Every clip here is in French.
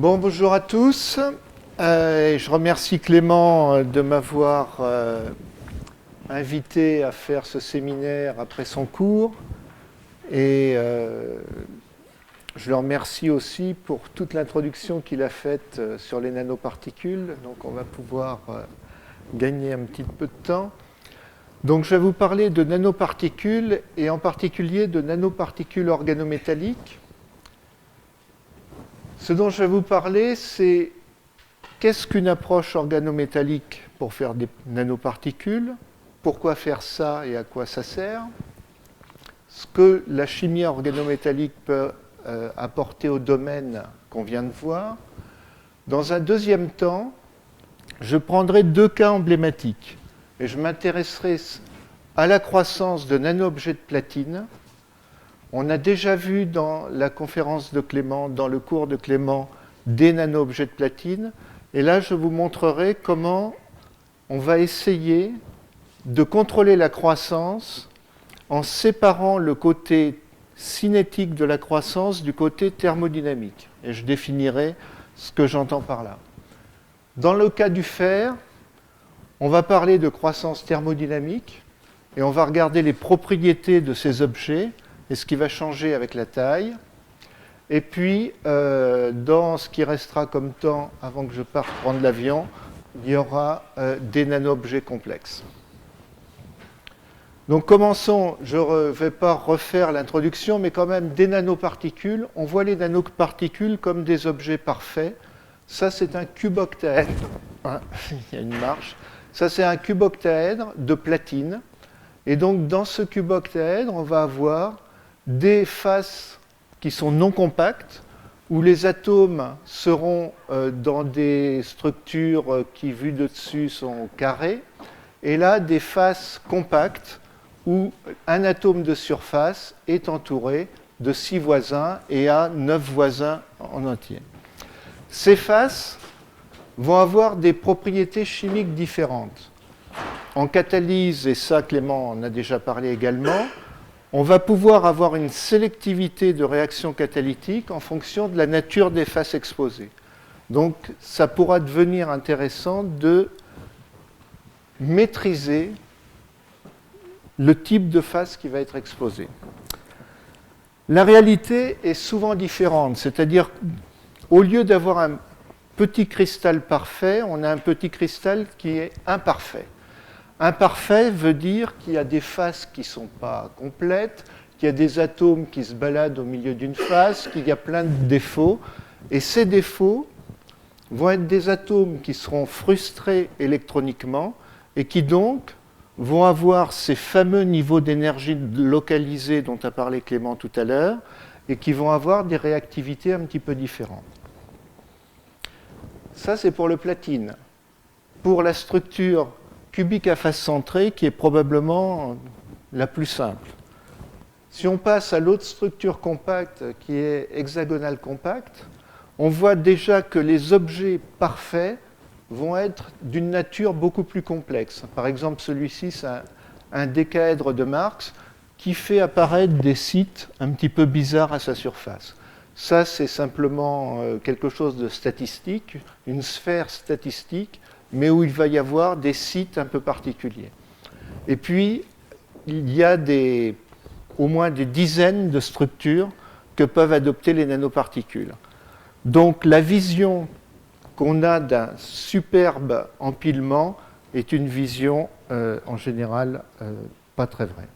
Bonjour à tous. Je remercie Clément de m'avoir invité à faire ce séminaire après son cours. Et je le remercie aussi pour toute l'introduction qu'il a faite sur les nanoparticules. Donc on va pouvoir gagner un petit peu de temps. Donc je vais vous parler de nanoparticules et en particulier de nanoparticules organométalliques. Ce dont je vais vous parler, c'est qu'est-ce qu'une approche organométallique pour faire des nanoparticules, pourquoi faire ça et à quoi ça sert, ce que la chimie organométallique peut apporter au domaine qu'on vient de voir. Dans un deuxième temps, je prendrai deux cas emblématiques et je m'intéresserai à la croissance de nano-objets de platine. On a déjà vu dans la conférence de Clément, dans le cours de Clément, des nano-objets de platine. Et là, je vous montrerai comment on va essayer de contrôler la croissance en séparant le côté cinétique de la croissance du côté thermodynamique. Et je définirai ce que j'entends par là. Dans le cas du fer, on va parler de croissance thermodynamique et on va regarder les propriétés de ces objets et ce qui va changer avec la taille. Et puis, dans ce qui restera comme temps avant que je parte prendre l'avion, il y aura des nano-objets complexes. Donc commençons, je ne vais pas refaire l'introduction, mais quand même des nanoparticules. On voit les nanoparticules comme des objets parfaits. Ça, c'est un cuboctaèdre. Hein, il y a une marche. Ça, c'est un cuboctaèdre de platine. Et donc, dans ce cuboctaèdre, on va avoir des faces qui sont non compactes, où les atomes seront dans des structures qui, vues de dessus, sont carrées, et là, des faces compactes, où un atome de surface est entouré de 6 voisins et a 9 voisins en entier. Ces faces vont avoir des propriétés chimiques différentes. En catalyse, et ça Clément en a déjà parlé également, on va pouvoir avoir une sélectivité de réaction catalytique en fonction de la nature des faces exposées. Donc, ça pourra devenir intéressant de maîtriser le type de face qui va être exposé. La réalité est souvent différente, c'est-à-dire au lieu d'avoir un petit cristal parfait, on a un petit cristal qui est imparfait. Imparfait veut dire qu'il y a des faces qui ne sont pas complètes, qu'il y a des atomes qui se baladent au milieu d'une face, qu'il y a plein de défauts. Et ces défauts vont être des atomes qui seront frustrés électroniquement et qui donc vont avoir ces fameux niveaux d'énergie localisés dont a parlé Clément tout à l'heure et qui vont avoir des réactivités un petit peu différentes. Ça, c'est pour le platine. Pour la structure cubique à face centrée, qui est probablement la plus simple. Si on passe à l'autre structure compacte, qui est hexagonale compacte, on voit déjà que les objets parfaits vont être d'une nature beaucoup plus complexe. Par exemple, celui-ci, c'est un décaèdre de Marx qui fait apparaître des sites un petit peu bizarres à sa surface. Ça, c'est simplement quelque chose de statistique, une sphère statistique, mais où il va y avoir des sites un peu particuliers. Et puis, il y a au moins des dizaines de structures que peuvent adopter les nanoparticules. Donc, la vision qu'on a d'un superbe empilement est une vision, en général, pas très vraie.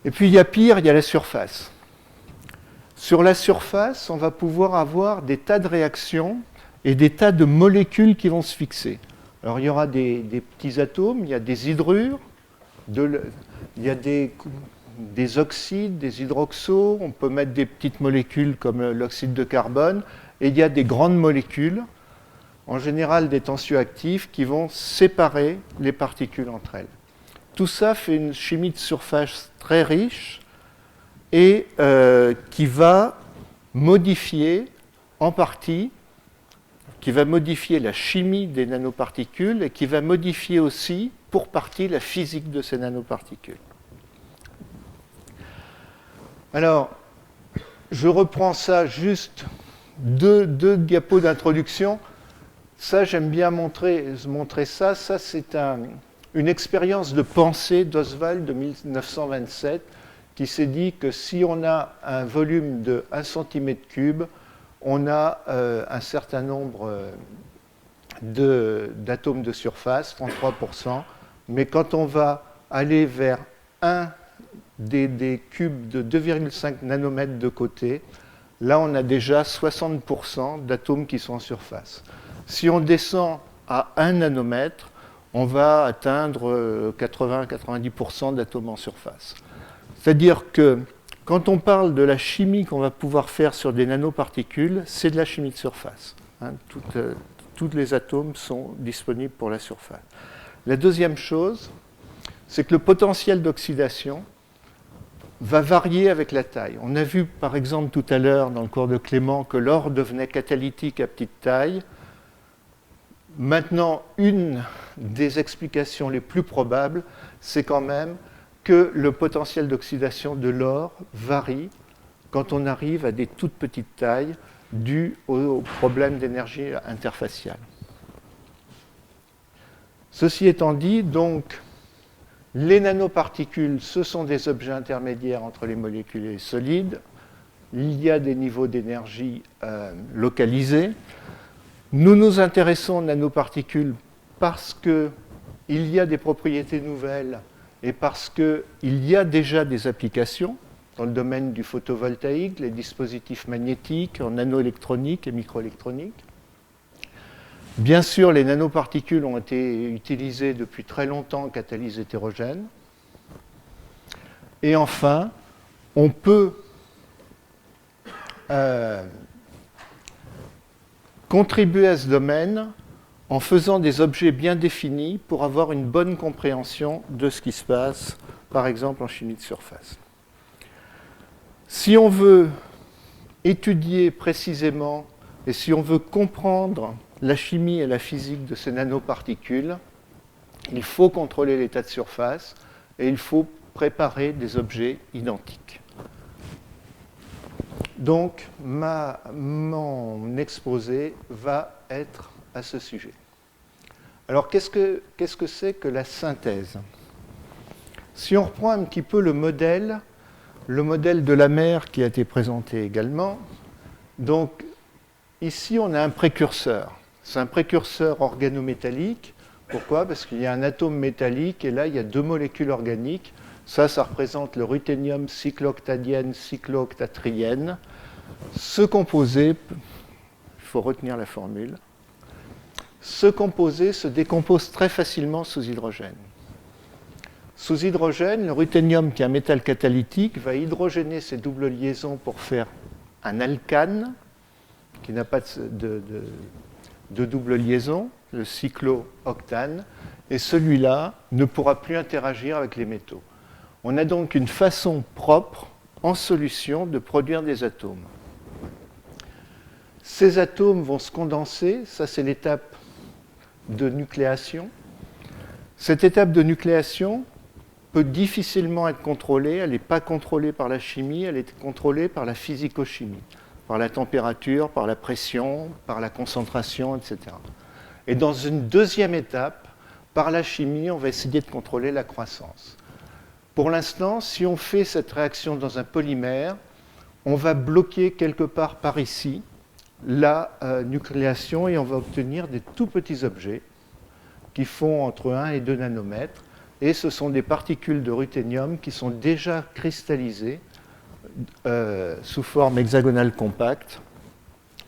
Et puis, il y a pire, il y a la surface. Sur la surface, on va pouvoir avoir des tas de réactions et des tas de molécules qui vont se fixer. Alors il y aura des petits atomes, il y a des hydrures, il y a des oxydes, des hydroxos, on peut mettre des petites molécules comme l'oxyde de carbone, et il y a des grandes molécules, en général des tensioactifs, qui vont séparer les particules entre elles. Tout ça fait une chimie de surface très riche et qui va modifier en partie qui va modifier la chimie des nanoparticules et qui va modifier aussi, pour partie, la physique de ces nanoparticules. Alors, je reprends ça juste deux diapos d'introduction. Ça, j'aime bien montrer ça. Ça, c'est une expérience de pensée d'Oswald de 1927 qui s'est dit que si on a un volume de 1 cm3, on a un certain nombre d'atomes de surface, 33%, mais quand on va aller vers un des cubes de 2,5 nanomètres de côté, là on a déjà 60% d'atomes qui sont en surface. Si on descend à 1 nanomètre, on va atteindre 80-90% d'atomes en surface. C'est-à-dire que quand on parle de la chimie qu'on va pouvoir faire sur des nanoparticules, c'est de la chimie de surface. Hein, tous les atomes sont disponibles pour la surface. La deuxième chose, c'est que le potentiel d'oxydation va varier avec la taille. On a vu par exemple tout à l'heure dans le cours de Clément que l'or devenait catalytique à petite taille. Maintenant, une des explications les plus probables, c'est quand même que le potentiel d'oxydation de l'or varie quand on arrive à des toutes petites tailles dues au problème d'énergie interfaciale. Ceci étant dit, donc, les nanoparticules, ce sont des objets intermédiaires entre les molécules et les solides. Il y a des niveaux d'énergie localisés. Nous nous intéressons aux nanoparticules parce qu'il y a des propriétés nouvelles et parce qu'il y a déjà des applications dans le domaine du photovoltaïque, les dispositifs magnétiques, en nanoélectronique et microélectronique. Bien sûr, les nanoparticules ont été utilisées depuis très longtemps en catalyse hétérogène. Et enfin, on peut contribuer à ce domaine en faisant des objets bien définis pour avoir une bonne compréhension de ce qui se passe, par exemple en chimie de surface. Si on veut étudier précisément et si on veut comprendre la chimie et la physique de ces nanoparticules, il faut contrôler l'état de surface et il faut préparer des objets identiques. Donc, mon exposé va être à ce sujet. Alors, qu'est-ce que c'est que la synthèse? Si on reprend un petit peu le modèle de la mer qui a été présenté également, donc ici on a un précurseur. C'est un précurseur organométallique. Pourquoi? Parce qu'il y a un atome métallique et là il y a deux molécules organiques. Ça représente le ruthénium cyclooctadiène, cyclooctatriène. Ce composé, il faut retenir la formule, ce composé se décompose très facilement sous hydrogène. Sous hydrogène, le ruthénium, qui est un métal catalytique, va hydrogéner ces doubles liaisons pour faire un alcane, qui n'a pas de double liaison, le cyclooctane, et celui-là ne pourra plus interagir avec les métaux. On a donc une façon propre, en solution, de produire des atomes. Ces atomes vont se condenser, ça c'est l'étape de nucléation. Cette étape de nucléation peut difficilement être contrôlée, elle n'est pas contrôlée par la chimie, elle est contrôlée par la physico-chimie, par la température, par la pression, par la concentration, etc. Et dans une deuxième étape, par la chimie, on va essayer de contrôler la croissance. Pour l'instant, si on fait cette réaction dans un polymère, on va bloquer quelque part par ici la nucléation et on va obtenir des tout petits objets qui font entre 1 et 2 nanomètres. Et ce sont des particules de ruthénium qui sont déjà cristallisées sous forme hexagonale compacte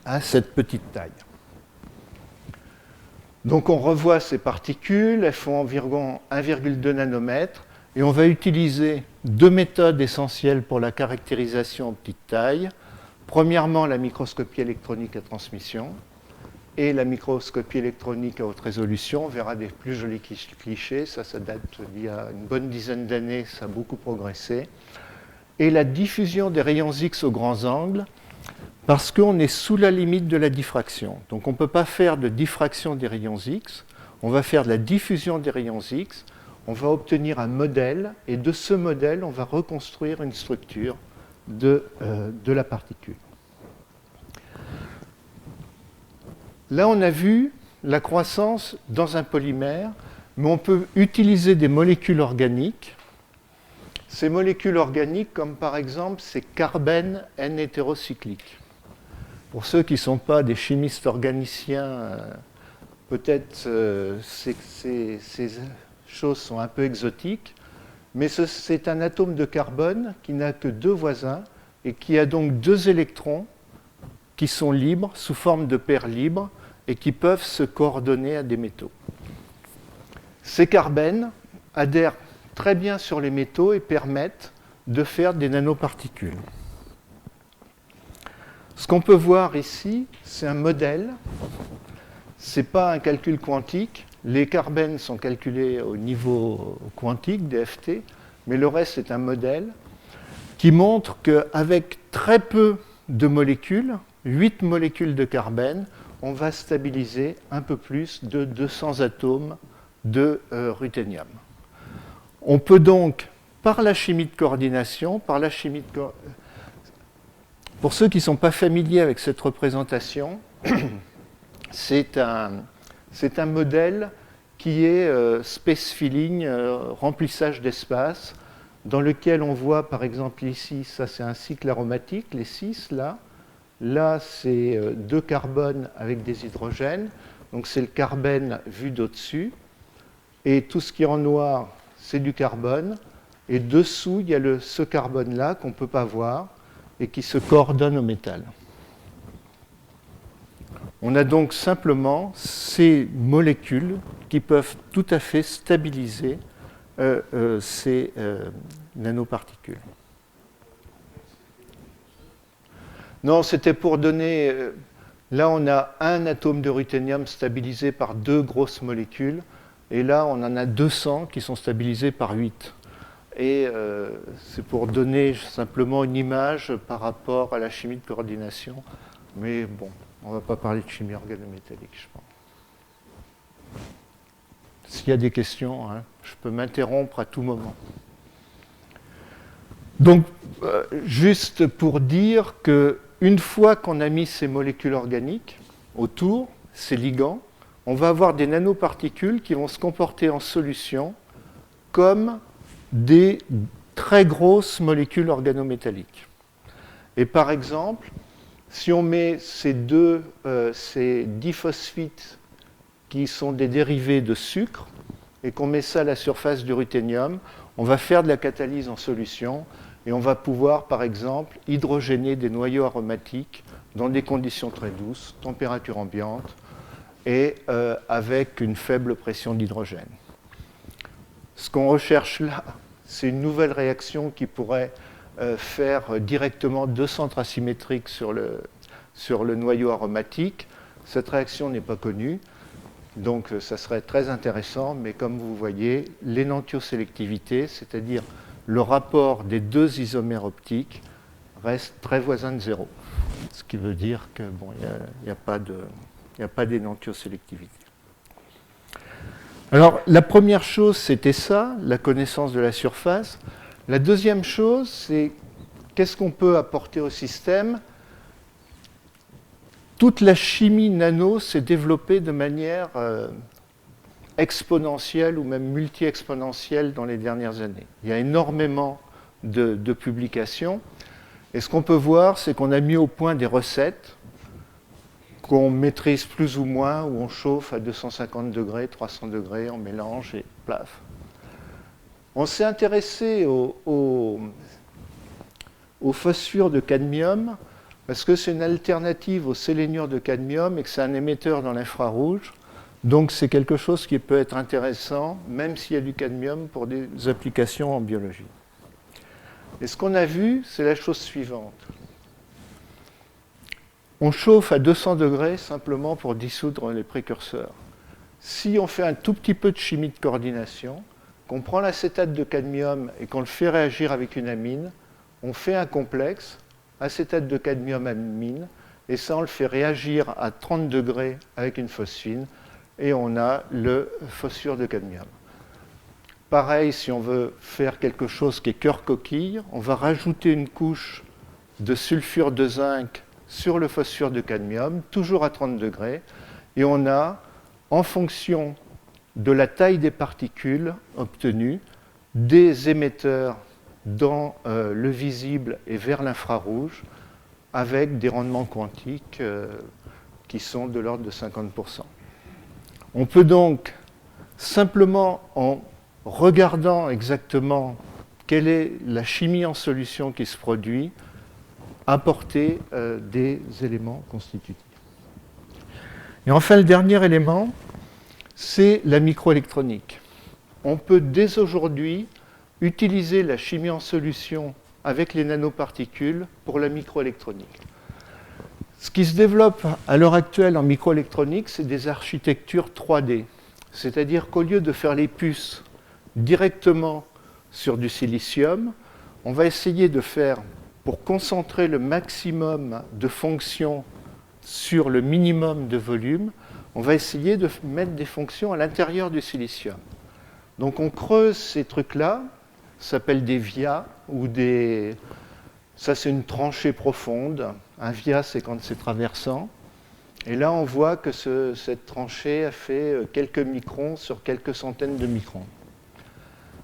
à cette petite taille. Donc on revoit ces particules, elles font environ 1,2 nanomètres. Et on va utiliser deux méthodes essentielles pour la caractérisation en petite taille. Premièrement, la microscopie électronique à transmission et la microscopie électronique à haute résolution. On verra des plus jolis clichés, ça date d'il y a une bonne dizaine d'années, ça a beaucoup progressé. Et la diffusion des rayons X aux grands angles, parce qu'on est sous la limite de la diffraction. Donc on ne peut pas faire de diffraction des rayons X, on va faire de la diffusion des rayons X. On va obtenir un modèle, et de ce modèle, on va reconstruire une structure de la particule. Là, on a vu la croissance dans un polymère, mais on peut utiliser des molécules organiques. Ces molécules organiques, comme par exemple ces carbènes N-hétérocycliques. Pour ceux qui ne sont pas des chimistes organiciens, peut-être ces choses sont un peu exotiques, mais c'est un atome de carbone qui n'a que 2 voisins et qui a donc 2 électrons qui sont libres, sous forme de paires libres, et qui peuvent se coordonner à des métaux. Ces carbènes adhèrent très bien sur les métaux et permettent de faire des nanoparticules. Ce qu'on peut voir ici, c'est un modèle. Ce n'est pas un calcul quantique. Les carbènes sont calculés au niveau quantique, DFT, mais le reste est un modèle qui montre qu'avec très peu de molécules, 8 molécules de carbène, on va stabiliser un peu plus de 200 atomes de ruthénium. On peut donc, par la chimie de coordination, pour ceux qui ne sont pas familiers avec cette représentation, c'est un modèle qui est space filling, remplissage d'espace, dans lequel on voit, par exemple ici, ça c'est un cycle aromatique, les 6 là. Là, c'est 2 carbones avec des hydrogènes, donc c'est le carbène vu d'au-dessus. Et tout ce qui est en noir, c'est du carbone. Et dessous, il y a ce carbone-là qu'on ne peut pas voir et qui se coordonne au métal. On a donc simplement ces molécules qui peuvent tout à fait stabiliser ces nanoparticules. Non, c'était pour donner... là, on a un atome de ruthénium stabilisé par 2 grosses molécules, et là, on en a 200 qui sont stabilisés par 8. Et c'est pour donner simplement une image par rapport à la chimie de coordination. Mais bon, on ne va pas parler de chimie organométallique, je pense. S'il y a des questions, hein, je peux m'interrompre à tout moment. Donc, juste pour dire qu'une fois qu'on a mis ces molécules organiques autour, ces ligands, on va avoir des nanoparticules qui vont se comporter en solution comme des très grosses molécules organométalliques. Et par exemple, si on met ces diphosphites qui sont des dérivés de sucre et qu'on met ça à la surface du ruthénium, on va faire de la catalyse en solution et on va pouvoir, par exemple, hydrogéner des noyaux aromatiques dans des conditions très douces, température ambiante, et avec une faible pression d'hydrogène. Ce qu'on recherche là, c'est une nouvelle réaction qui pourrait faire directement 2 centres asymétriques sur le noyau aromatique. Cette réaction n'est pas connue, donc ça serait très intéressant, mais comme vous voyez, l'énantiosélectivité, c'est-à-dire le rapport des 2 isomères optiques, reste très voisin de 0. Ce qui veut dire qu'il n'y a pas d'énantiosélectivité. Alors, la première chose, c'était ça, la connaissance de la surface. La deuxième chose, c'est qu'est-ce qu'on peut apporter au système. Toute la chimie nano s'est développée de manière exponentielle ou même multi-exponentielle dans les dernières années. Il y a énormément de publications. Et ce qu'on peut voir, c'est qu'on a mis au point des recettes qu'on maîtrise plus ou moins, où on chauffe à 250 degrés, 300 degrés, on mélange et plaf. On s'est intéressé au phosphure de cadmium parce que c'est une alternative au séléniure de cadmium et que c'est un émetteur dans l'infrarouge. Donc c'est quelque chose qui peut être intéressant, même s'il y a du cadmium, pour des applications en biologie. Et ce qu'on a vu, c'est la chose suivante. On chauffe à 200 degrés simplement pour dissoudre les précurseurs. Si on fait un tout petit peu de chimie de coordination, qu'on prend l'acétate de cadmium et qu'on le fait réagir avec une amine, on fait un complexe, acétate de cadmium amine, et ça on le fait réagir à 30 degrés avec une phosphine, et on a le phosphure de cadmium. Pareil, si on veut faire quelque chose qui est cœur-coquille, on va rajouter une couche de sulfure de zinc sur le phosphure de cadmium, toujours à 30 degrés, et on a, en fonction de la taille des particules obtenues, des émetteurs dans le visible et vers l'infrarouge, avec des rendements quantiques qui sont de l'ordre de 50%. On peut donc, simplement en regardant exactement quelle est la chimie en solution qui se produit, apporter des éléments constitutifs. Et enfin, le dernier élément, c'est la microélectronique. On peut dès aujourd'hui utiliser la chimie en solution avec les nanoparticules pour la microélectronique. Ce qui se développe à l'heure actuelle en microélectronique, c'est des architectures 3D. C'est-à-dire qu'au lieu de faire les puces directement sur du silicium, on va essayer de faire, pour concentrer le maximum de fonctions sur le minimum de volume, on va essayer de mettre des fonctions à l'intérieur du silicium. Donc on creuse ces trucs-là, ça s'appelle des vias, ou des... Ça c'est une tranchée profonde. Un via, c'est quand c'est traversant. Et là, on voit que cette tranchée a fait quelques microns sur quelques centaines de microns.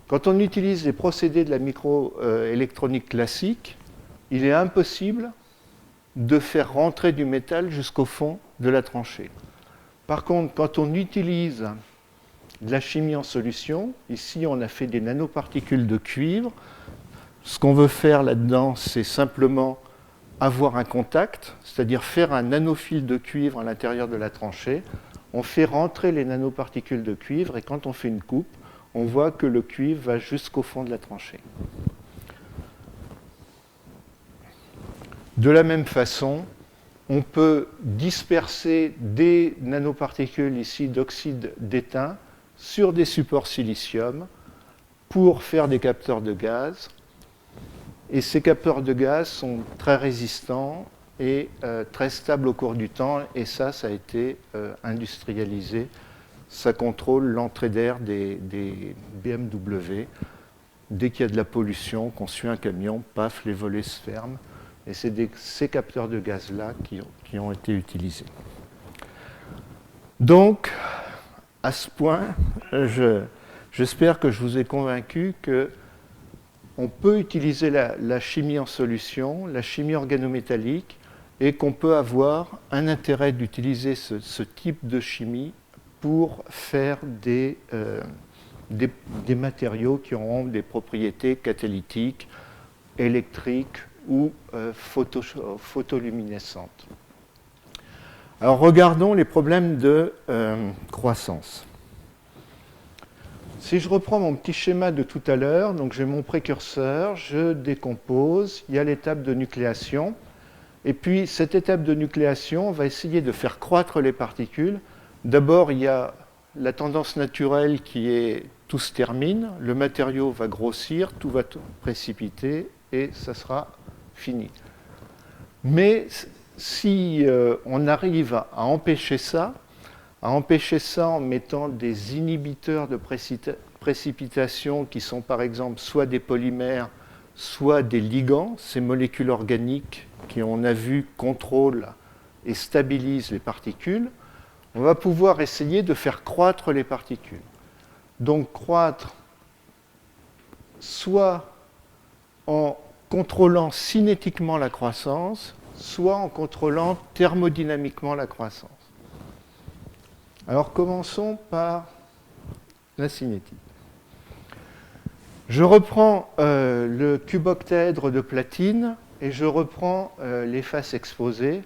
Quand on utilise les procédés de la microélectronique classique, il est impossible de faire rentrer du métal jusqu'au fond de la tranchée. Par contre, quand on utilise de la chimie en solution, ici on a fait des nanoparticules de cuivre, ce qu'on veut faire là-dedans, c'est simplement avoir un contact, c'est-à-dire faire un nanofil de cuivre à l'intérieur de la tranchée. On fait rentrer les nanoparticules de cuivre et quand on fait une coupe, on voit que le cuivre va jusqu'au fond de la tranchée. De la même façon, on peut disperser des nanoparticules ici d'oxyde d'étain sur des supports silicium pour faire des capteurs de gaz. Et ces capteurs de gaz sont très résistants et très stables au cours du temps. Et ça a été industrialisé. Ça contrôle l'entrée d'air des BMW. Dès qu'il y a de la pollution, qu'on suit un camion, paf, les volets se ferment. Et c'est ces capteurs de gaz-là qui ont été utilisés. Donc, à ce point, j'espère que je vous ai convaincu qu'on peut utiliser la chimie en solution, la chimie organométallique, et qu'on peut avoir un intérêt d'utiliser ce type de chimie pour faire des matériaux qui auront des propriétés catalytiques, électriques ou photoluminescentes. Alors regardons les problèmes de croissance. Si je reprends mon petit schéma de tout à l'heure, donc j'ai mon précurseur, je décompose, il y a l'étape de nucléation, et puis cette étape de nucléation, on va essayer de faire croître les particules. D'abord, il y a la tendance naturelle qui est tout se termine, le matériau va grossir, tout va précipiter, et ça sera fini. Mais si on arrive à empêcher ça en mettant des inhibiteurs de précipitation qui sont par exemple soit des polymères, soit des ligands, ces molécules organiques qui, on a vu, contrôlent et stabilisent les particules, on va pouvoir essayer de faire croître les particules. Donc croître soit en contrôlant cinétiquement la croissance, soit en contrôlant thermodynamiquement la croissance. Alors commençons par la cinétique. Je reprends le cuboctaèdre de platine et je reprends les faces exposées.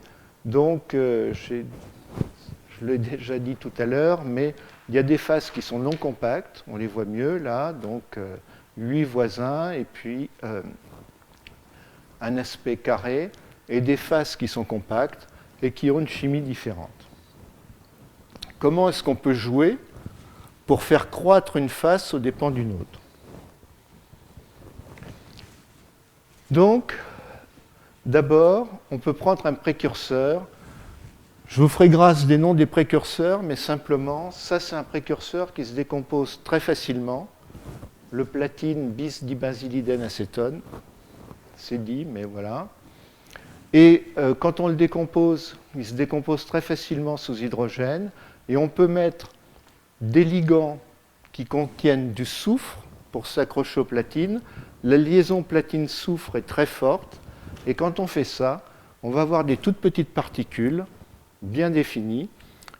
Donc, je l'ai déjà dit tout à l'heure, mais il y a des faces qui sont non compactes, on les voit mieux là, donc 8 voisins et puis un aspect carré, et des faces qui sont compactes et qui ont une chimie différente. Comment est-ce qu'on peut jouer pour faire croître une face aux dépens d'une autre? Donc, d'abord, on peut prendre un précurseur. Je vous ferai grâce des noms des précurseurs, mais simplement, ça c'est un précurseur qui se décompose très facilement. Le platine bis dibenzylidène acétone, c'est dit, mais voilà. Et quand on le décompose, il se décompose très facilement sous hydrogène. Et on peut mettre des ligands qui contiennent du soufre pour s'accrocher aux platines. La liaison platine-soufre est très forte. Et quand on fait ça, on va avoir des toutes petites particules bien définies,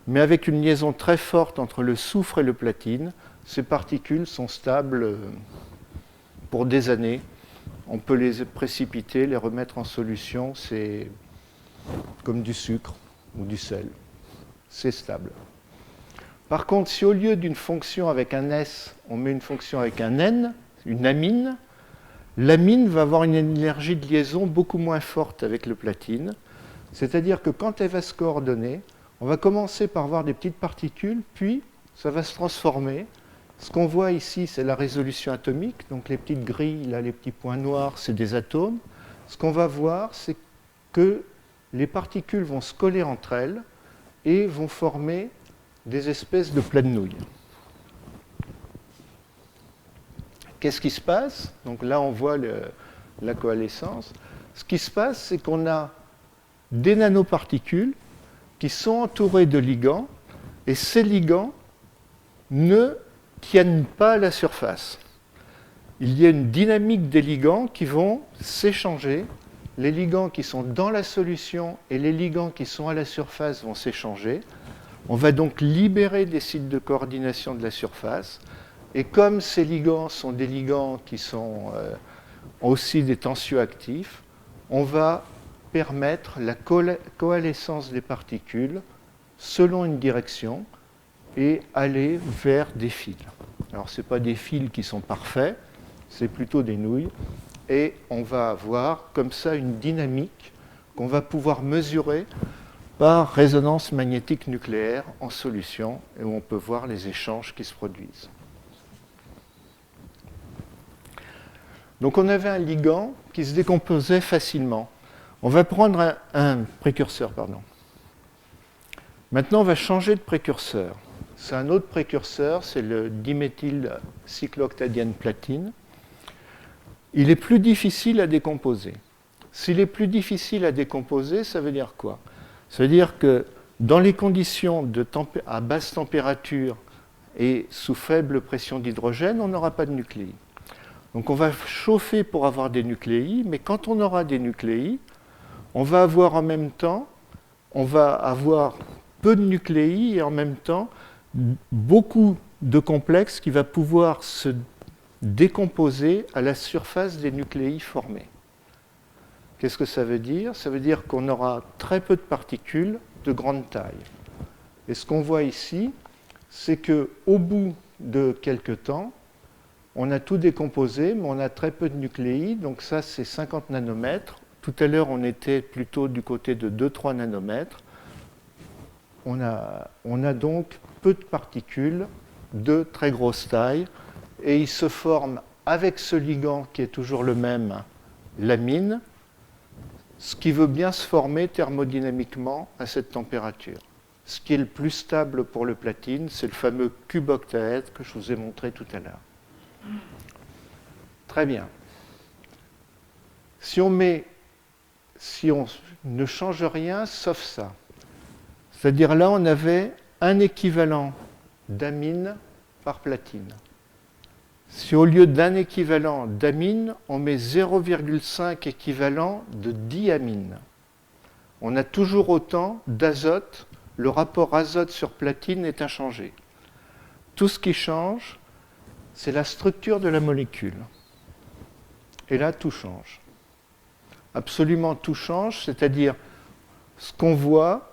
mais avec une liaison très forte entre le soufre et le platine. Ces particules sont stables pour des années. On peut les précipiter, les remettre en solution. C'est comme du sucre ou du sel. C'est stable. Par contre, si au lieu d'une fonction avec un S, on met une fonction avec un N, une amine, l'amine va avoir une énergie de liaison beaucoup moins forte avec le platine. C'est-à-dire que quand elle va se coordonner, on va commencer par voir des petites particules, puis ça va se transformer. Ce qu'on voit ici, c'est la résolution atomique. Donc les petites grilles, là, les petits points noirs, c'est des atomes. Ce qu'on va voir, c'est que les particules vont se coller entre elles et vont former des espèces de plats de nouilles. Qu'est-ce qui se passe? Donc là, on voit la coalescence. Ce qui se passe, c'est qu'on a des nanoparticules qui sont entourées de ligands, et ces ligands ne tiennent pas à la surface. Il y a une dynamique des ligands qui vont s'échanger. Les ligands qui sont dans la solution et les ligands qui sont à la surface vont s'échanger. On va donc libérer des sites de coordination de la surface. Et comme ces ligands sont des ligands qui sont aussi des tensioactifs, on va permettre la coalescence des particules selon une direction et aller vers des fils. Alors, ce n'est pas des fils qui sont parfaits, c'est plutôt des nouilles. Et on va avoir comme ça une dynamique qu'on va pouvoir mesurer par résonance magnétique nucléaire en solution, et où on peut voir les échanges qui se produisent. Donc on avait un ligand qui se décomposait facilement. On va prendre un précurseur, pardon. Maintenant, on va changer de précurseur. C'est un autre précurseur, c'est le diméthylcyclooctadiène platine. Il est plus difficile à décomposer. S'il est plus difficile à décomposer, ça veut dire quoi? Ça veut dire que dans les conditions à basse température et sous faible pression d'hydrogène, on n'aura pas de nucléi. Donc on va chauffer pour avoir des nucléi, mais quand on aura des nucléi, on va avoir en même temps, on va avoir peu de nucléi et en même temps beaucoup de complexes qui va pouvoir se décomposer à la surface des nucléi formés. Qu'est-ce que ça veut dire? Ça veut dire qu'on aura très peu de particules de grande taille. Et ce qu'on voit ici, c'est qu'au bout de quelques temps, on a tout décomposé, mais on a très peu de nucléi. Donc ça, c'est 50 nanomètres. Tout à l'heure, on était plutôt du côté de 2-3 nanomètres. On a donc peu de particules de très grosse taille. Et ils se forment avec ce ligand qui est toujours le même, l'amine, ce qui veut bien se former thermodynamiquement à cette température. Ce qui est le plus stable pour le platine, c'est le fameux cube-octaèdre que je vous ai montré tout à l'heure. Très bien. Si on ne change rien sauf ça, c'est-à-dire là on avait un équivalent d'amine par platine. Si au lieu d'un équivalent d'amine, on met 0,5 équivalent de diamine, on a toujours autant d'azote. Le rapport azote sur platine est inchangé. Tout ce qui change, c'est la structure de la molécule. Et là, tout change. Absolument tout change, c'est-à-dire ce qu'on voit,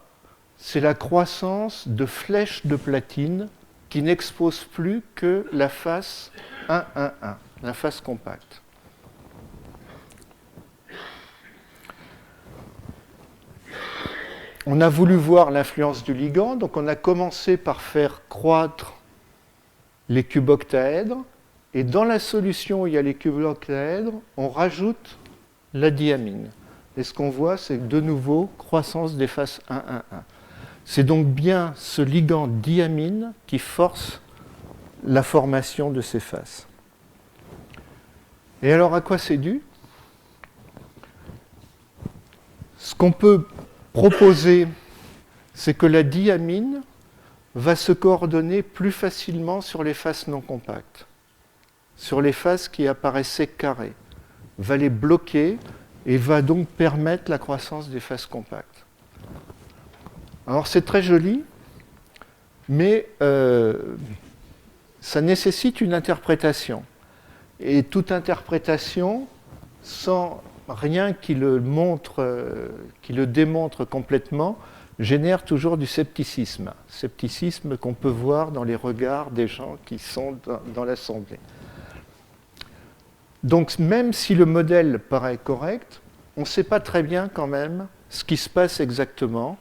c'est la croissance de flèches de platine qui n'exposent plus que la face 1,1,1, la face compacte. On a voulu voir l'influence du ligand, donc on a commencé par faire croître les cuboctaèdres, et dans la solution où il y a les cuboctaèdres, on rajoute la diamine. Et ce qu'on voit, c'est de nouveau croissance des faces 1,1,1. C'est donc bien ce ligand diamine qui force la formation de ces faces. Et alors à quoi c'est dû? Ce qu'on peut proposer, c'est que la diamine va se coordonner plus facilement sur les faces non compactes, sur les faces qui apparaissaient carrées, va les bloquer et va donc permettre la croissance des faces compactes. Alors c'est très joli, mais ça nécessite une interprétation. Et toute interprétation, sans rien qui le démontre complètement, génère toujours du scepticisme. Scepticisme qu'on peut voir dans les regards des gens qui sont dans l'Assemblée. Donc même si le modèle paraît correct, on ne sait pas très bien quand même ce qui se passe exactement.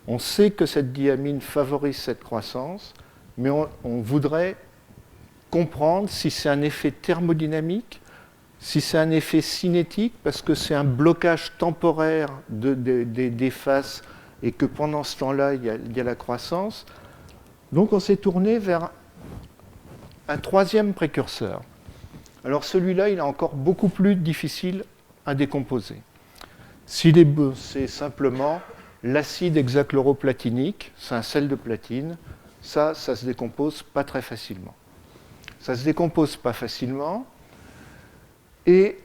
On sait que cette diamine favorise cette croissance, mais on voudrait comprendre si c'est un effet thermodynamique, si c'est un effet cinétique, parce que c'est un blocage temporaire des faces et que pendant ce temps-là, il y a la croissance. Donc on s'est tourné vers un troisième précurseur. Alors celui-là, il est encore beaucoup plus difficile à décomposer. C'est simplement l'acide hexachloroplatinique, c'est un sel de platine. Ça se décompose pas très facilement. Ça se décompose pas facilement. Et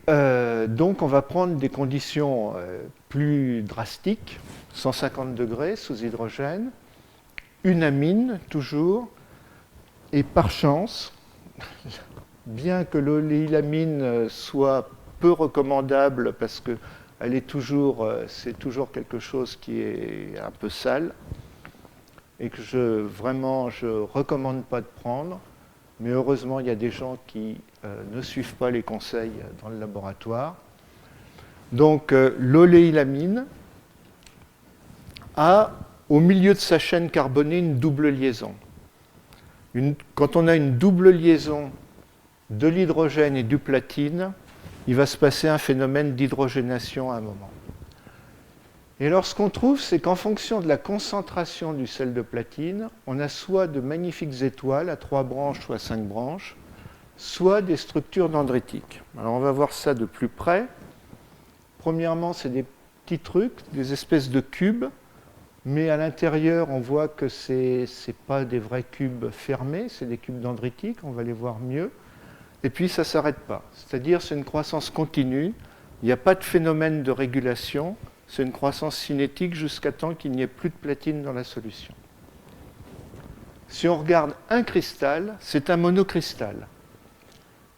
donc on va prendre des conditions plus drastiques, 150 degrés sous hydrogène, une amine toujours, et par chance, bien que l'oléilamine soit peu recommandable parce que c'est toujours quelque chose qui est un peu sale et que je recommande pas de prendre, mais heureusement il y a des gens qui ne suivent pas les conseils dans le laboratoire. Donc l'oléilamine a au milieu de sa chaîne carbonée une double liaison. Quand on a une double liaison de l'hydrogène et du platine, il va se passer un phénomène d'hydrogénation à un moment. Et alors ce qu'on trouve, c'est qu'en fonction de la concentration du sel de platine, on a soit de magnifiques étoiles à 3 branches ou à 5 branches, soit des structures dendritiques. Alors on va voir ça de plus près. Premièrement, c'est des petits trucs, des espèces de cubes, mais à l'intérieur, on voit que ce n'est pas des vrais cubes fermés, c'est des cubes dendritiques, on va les voir mieux. Et puis ça ne s'arrête pas, c'est-à-dire c'est une croissance continue, il n'y a pas de phénomène de régulation, c'est une croissance cinétique jusqu'à temps qu'il n'y ait plus de platine dans la solution. Si on regarde un cristal, c'est un monocristal.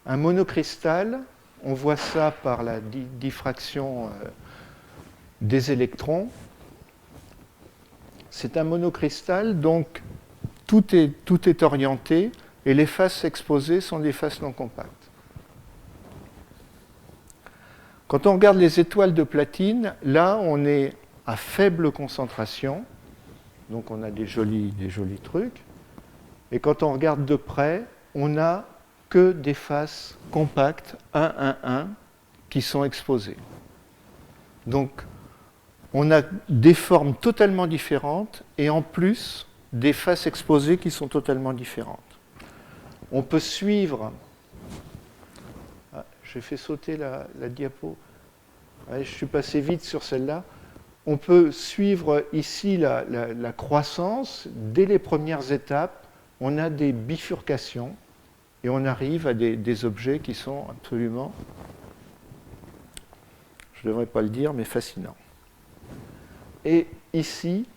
Un monocristal, on voit ça par la diffraction des électrons. C'est un monocristal, donc tout est orienté et les faces exposées sont des faces non compactes. Quand on regarde les étoiles de platine, là on est à faible concentration, donc on a des jolis trucs. Et quand on regarde de près, on n'a que des faces compactes 1-1-1 qui sont exposées. Donc on a des formes totalement différentes et en plus des faces exposées qui sont totalement différentes. On peut suivre. J'ai fait sauter la diapo. Je suis passé vite sur celle-là. On peut suivre ici la croissance. Dès les premières étapes, on a des bifurcations et on arrive à des objets qui sont absolument, je ne devrais pas le dire, mais fascinants. Et ici,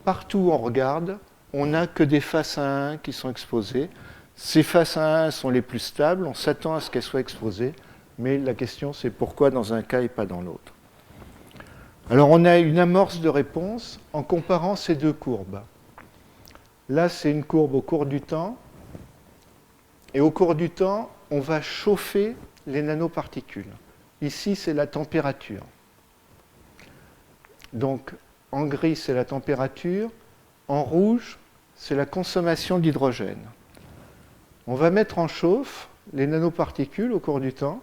partout où on regarde, on n'a que des faces 1-1 qui sont exposées. Ces faces 1-1 sont les plus stables, on s'attend à ce qu'elles soient exposées, mais la question c'est pourquoi dans un cas et pas dans l'autre. Alors on a une amorce de réponse en comparant ces deux courbes. Là c'est une courbe au cours du temps, et au cours du temps, on va chauffer les nanoparticules. Ici c'est la température. Donc en gris c'est la température, en rouge c'est la consommation d'hydrogène. On va mettre en chauffe les nanoparticules au cours du temps,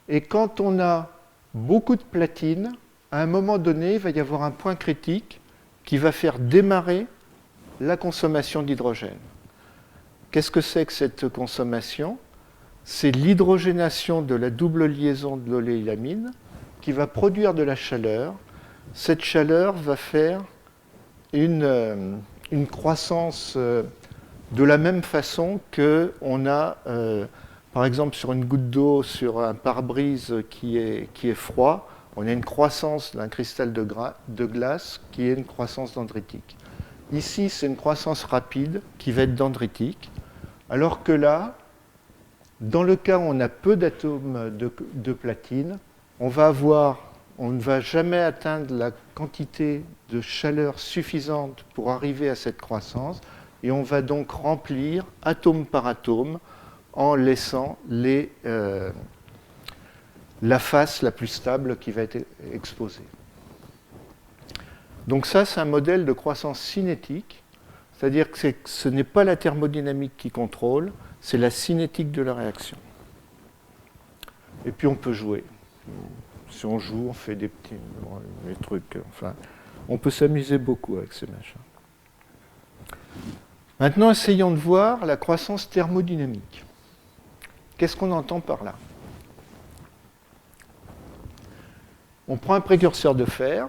et quand on a beaucoup de platine, à un moment donné, il va y avoir un point critique qui va faire démarrer la consommation d'hydrogène. Qu'est-ce que c'est que cette consommation? C'est l'hydrogénation de la double liaison de l'oléilamine qui va produire de la chaleur, cette chaleur va faire une croissance de la même façon qu'on a, par exemple, sur une goutte d'eau, sur un pare-brise qui est froid, on a une croissance d'un cristal de glace qui est une croissance dendritique. Ici, c'est une croissance rapide qui va être dendritique, alors que là, dans le cas où on a peu d'atomes de platine, on ne va jamais atteindre la quantité de chaleur suffisante pour arriver à cette croissance, et on va donc remplir atome par atome en laissant la face la plus stable qui va être exposée. Donc ça, c'est un modèle de croissance cinétique, c'est-à-dire que ce n'est pas la thermodynamique qui contrôle, c'est la cinétique de la réaction. Et puis on peut jouer. Si on joue, on fait des trucs. Enfin, on peut s'amuser beaucoup avec ces machins. Maintenant, essayons de voir la croissance thermodynamique. Qu'est-ce qu'on entend par là? On prend un précurseur de fer,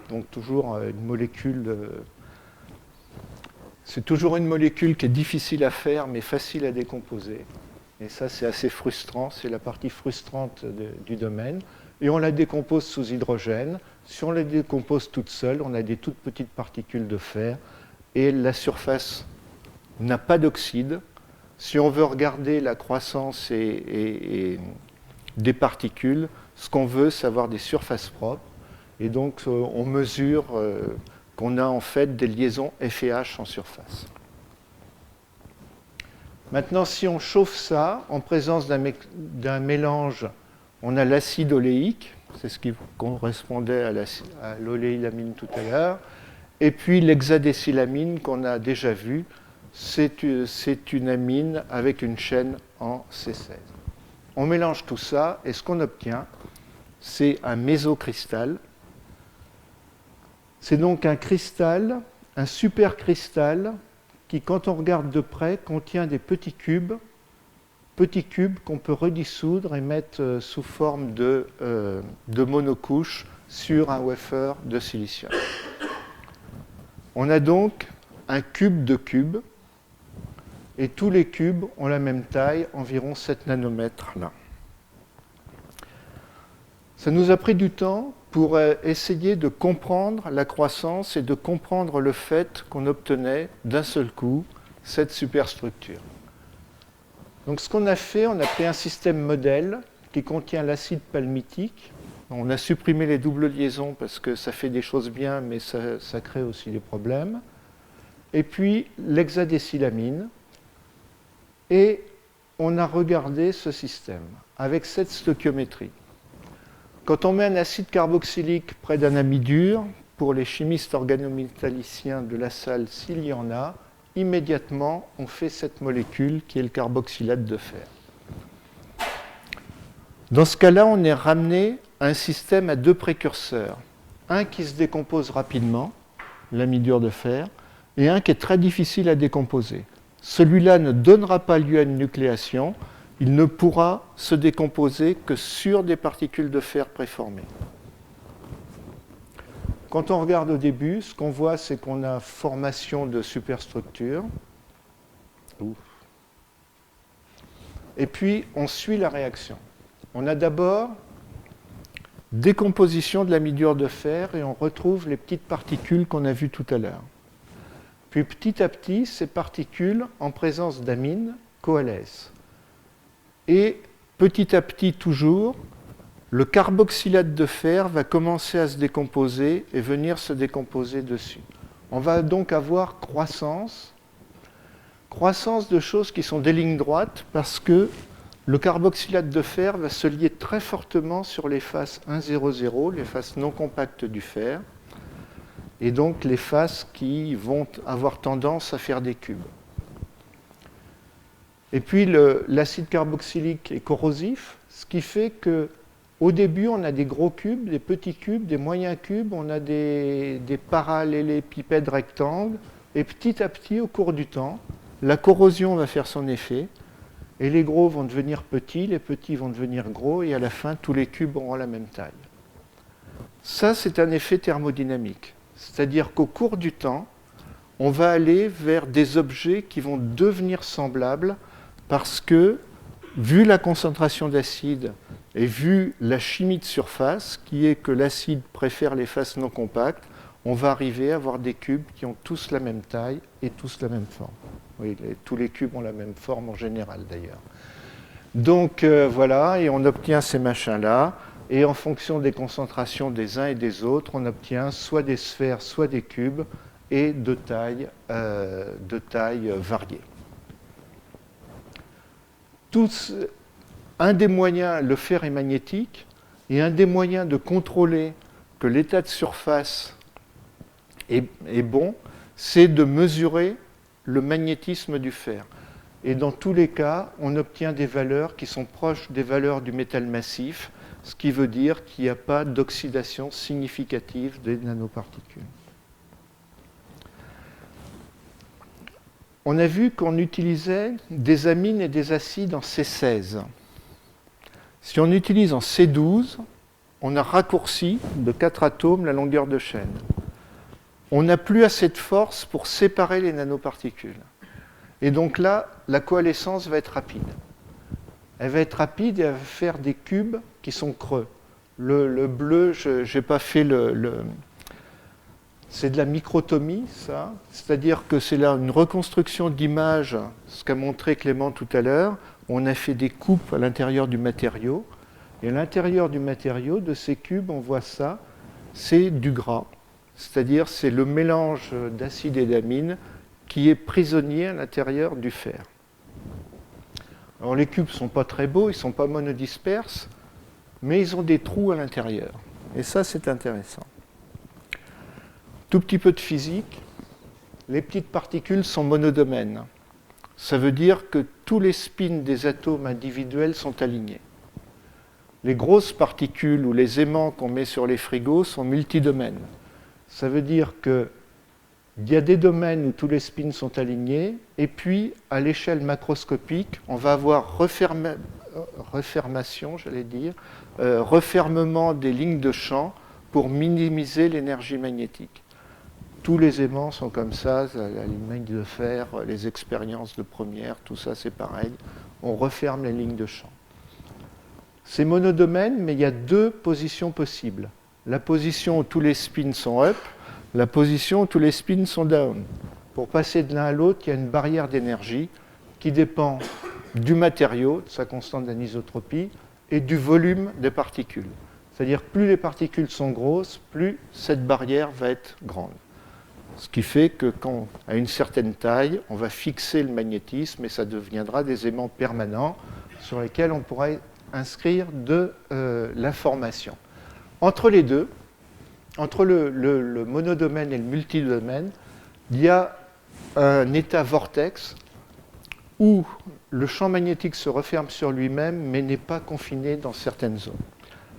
donc toujours une molécule. C'est toujours une molécule qui est difficile à faire, mais facile à décomposer. Et ça, c'est assez frustrant, c'est la partie frustrante du domaine. Et on la décompose sous hydrogène. Si on la décompose toute seule, on a des toutes petites particules de fer. Et la surface n'a pas d'oxyde. Si on veut regarder la croissance et des particules, ce qu'on veut, c'est avoir des surfaces propres. Et donc, on mesure qu'on a en fait des liaisons F et H en surface. Maintenant, si on chauffe ça, en présence d'un mélange, on a l'acide oléique, c'est ce qui correspondait à l'oléilamine tout à l'heure, et puis l'hexadécylamine qu'on a déjà vu, c'est une amine avec une chaîne en C16. On mélange tout ça, et ce qu'on obtient, c'est un mésocristal. C'est donc un cristal, un supercristal, qui, quand on regarde de près, contient des petits cubes qu'on peut redissoudre et mettre sous forme de monocouche sur un wafer de silicium. On a donc un cube de cubes, et tous les cubes ont la même taille, environ 7 nanomètres là. Ça nous a pris du temps pour essayer de comprendre la croissance et de comprendre le fait qu'on obtenait d'un seul coup cette superstructure. Donc ce qu'on a fait, on a pris un système modèle qui contient l'acide palmitique. On a supprimé les doubles liaisons parce que ça fait des choses bien, mais ça crée aussi des problèmes. Et puis l'hexadécylamine. Et on a regardé ce système avec cette stoichiométrie. Quand on met un acide carboxylique près d'un amidure, pour les chimistes organométalliciens de la salle, s'il y en a, immédiatement on fait cette molécule qui est le carboxylate de fer. Dans ce cas-là, on est ramené à un système à deux précurseurs. Un qui se décompose rapidement, l'amidure de fer, et un qui est très difficile à décomposer. Celui-là ne donnera pas lieu à une nucléation, il ne pourra se décomposer que sur des particules de fer préformées. Quand on regarde au début, ce qu'on voit, c'est qu'on a formation de superstructures. Et puis, on suit la réaction. On a d'abord décomposition de l'amidure de fer et on retrouve les petites particules qu'on a vues tout à l'heure. Puis petit à petit, ces particules, en présence d'amine, coalescent. Et petit à petit, toujours, le carboxylate de fer va commencer à se décomposer et venir se décomposer dessus. On va donc avoir croissance de choses qui sont des lignes droites parce que le carboxylate de fer va se lier très fortement sur les faces 1, 0, 0, les faces non compactes du fer, et donc les faces qui vont avoir tendance à faire des cubes. Et puis l'acide carboxylique est corrosif, ce qui fait qu'au début on a des gros cubes, des petits cubes, des moyens cubes, on a des parallélépipèdes rectangles, et petit à petit, au cours du temps, la corrosion va faire son effet, et les gros vont devenir petits, les petits vont devenir gros, et à la fin, tous les cubes auront la même taille. Ça, c'est un effet thermodynamique. C'est-à-dire qu'au cours du temps, on va aller vers des objets qui vont devenir semblables parce que, vu la concentration d'acide et vu la chimie de surface, qui est que l'acide préfère les faces non compactes, on va arriver à avoir des cubes qui ont tous la même taille et tous la même forme. Oui, tous les cubes ont la même forme en général d'ailleurs. Donc voilà, et on obtient ces machins-là, et en fonction des concentrations des uns et des autres, on obtient soit des sphères, soit des cubes, et de tailles variées. Un des moyens, le fer est magnétique, et un des moyens de contrôler que l'état de surface est bon, c'est de mesurer le magnétisme du fer. Et dans tous les cas, on obtient des valeurs qui sont proches des valeurs du métal massif, ce qui veut dire qu'il n'y a pas d'oxydation significative des nanoparticules. On a vu qu'on utilisait des amines et des acides en C16. Si on utilise en C12, on a raccourci de 4 atomes la longueur de chaîne. On n'a plus assez de force pour séparer les nanoparticules. Et donc là, la coalescence va être rapide. Elle va être rapide et elle va faire des cubes qui sont creux. Le bleu, je n'ai pas fait c'est de la microtomie, ça. C'est-à-dire que c'est là une reconstruction d'image, ce qu'a montré Clément tout à l'heure. On a fait des coupes à l'intérieur du matériau. Et à l'intérieur du matériau, de ces cubes, on voit ça, c'est du gras. C'est-à-dire c'est le mélange d'acide et d'amine qui est prisonnier à l'intérieur du fer. Alors les cubes ne sont pas très beaux, ils ne sont pas monodisperses, mais ils ont des trous à l'intérieur. Et ça, c'est intéressant. Tout petit peu de physique. Les petites particules sont monodomènes. Ça veut dire que tous les spins des atomes individuels sont alignés. Les grosses particules ou les aimants qu'on met sur les frigos sont multidomènes. Ça veut dire qu'il y a des domaines où tous les spins sont alignés, et puis à l'échelle macroscopique, on va avoir refermement des lignes de champ pour minimiser l'énergie magnétique. Tous les aimants sont comme ça, la ligne de fer, les expériences de première, tout ça c'est pareil. On referme les lignes de champ. C'est monodomaine, mais il y a deux positions possibles. La position où tous les spins sont up, la position où tous les spins sont down. Pour passer de l'un à l'autre, il y a une barrière d'énergie qui dépend du matériau, de sa constante d'anisotropie, et du volume des particules. C'est-à-dire plus les particules sont grosses, plus cette barrière va être grande. Ce qui fait que à une certaine taille, on va fixer le magnétisme et ça deviendra des aimants permanents sur lesquels on pourra inscrire de l'information. Entre les deux, entre le monodomaine et le multidomaine, il y a un état vortex où le champ magnétique se referme sur lui-même mais n'est pas confiné dans certaines zones.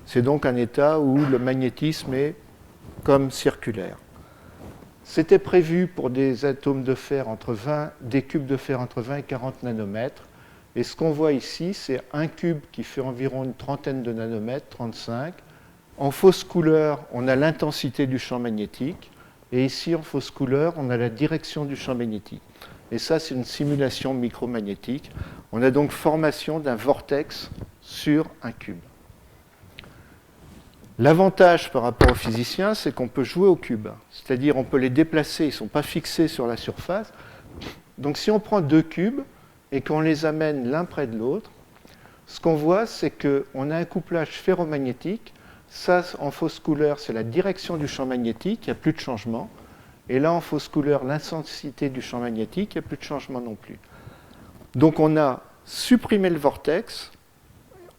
C'est donc un état où le magnétisme est comme circulaire. C'était prévu pour des atomes de fer des cubes de fer entre 20 et 40 nanomètres. Et ce qu'on voit ici, c'est un cube qui fait environ une trentaine de nanomètres, 35. En fausse couleur, on a l'intensité du champ magnétique. Et ici, en fausse couleur, on a la direction du champ magnétique. Et ça, c'est une simulation micromagnétique. On a donc formation d'un vortex sur un cube. L'avantage par rapport aux physiciens, c'est qu'on peut jouer aux cubes. C'est-à-dire on peut les déplacer, ils ne sont pas fixés sur la surface. Donc si on prend deux cubes et qu'on les amène l'un près de l'autre, ce qu'on voit, c'est qu'on a un couplage ferromagnétique. Ça, en fausse couleur, c'est la direction du champ magnétique, il n'y a plus de changement. Et là, en fausse couleur, l'intensité du champ magnétique, il n'y a plus de changement non plus. Donc on a supprimé le vortex